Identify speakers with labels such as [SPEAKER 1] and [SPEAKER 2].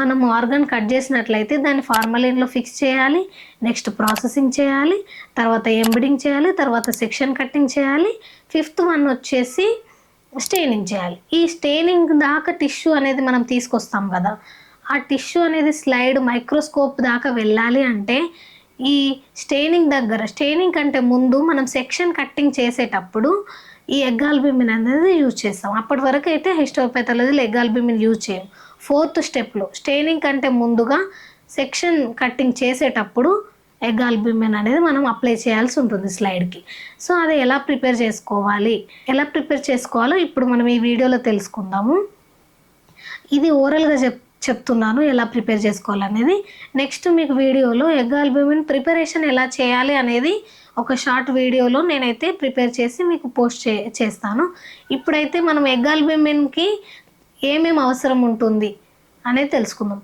[SPEAKER 1] మనం organ cut చేసినట్లయితే దాన్ని ఫార్మలిన్లో ఫిక్స్ చేయాలి, నెక్స్ట్ ప్రాసెసింగ్ చేయాలి, తర్వాత ఎంబెడింగ్ చేయాలి, తర్వాత సెక్షన్ కట్టింగ్ చేయాలి, ఫిఫ్త్ వన్ వచ్చేసి స్టెయినింగ్ చేయాలి. ఈ స్టెయినింగ్ దాకా టిష్యూ అనేది మనం తీసుకొస్తాం కదా, ఆ టిష్యూ అనేది స్లైడ్ మైక్రోస్కోప్ దాకా వెళ్ళాలి అంటే ఈ స్టెయినింగ్ కంటే ముందు మనం సెక్షన్ కట్టింగ్ చేసేటప్పుడు ఈ ఎగ్ ఆల్బుమిన్ అనేది యూజ్ చేస్తాం. అప్పటి వరకు అయితే హిస్టోపాథాలజీలో ఎగ్ ఆల్బుమిన్ యూజ్ చేయం. ఫోర్త్ స్టెప్లో స్టెయినింగ్ కంటే ముందుగా సెక్షన్ కట్టింగ్ చేసేటప్పుడు ఎగ్ ఆల్బుమిన్ అనేది మనం అప్లై చేయాల్సి ఉంటుంది స్లైడ్కి. సో అది ఎలా ప్రిపేర్ చేసుకోవాలో ఇప్పుడు మనం ఈ వీడియోలో తెలుసుకుందాము. ఇది ఓరల్గా చెప్తున్నాను ఎలా ప్రిపేర్ చేసుకోవాలనేది. నెక్స్ట్ మీకు వీడియోలో ఎగ్ ఆల్బుమిన్ ప్రిపరేషన్ ఎలా చేయాలి అనేది ఒక షార్ట్ వీడియోలో నేనైతే ప్రిపేర్ చేసి మీకు పోస్ట్ చేస్తాను. ఇప్పుడైతే మనం ఎగ్ ఆల్బుమిన్కి ఏమేమి అవసరం ఉంటుంది అనేది తెలుసుకుందాం.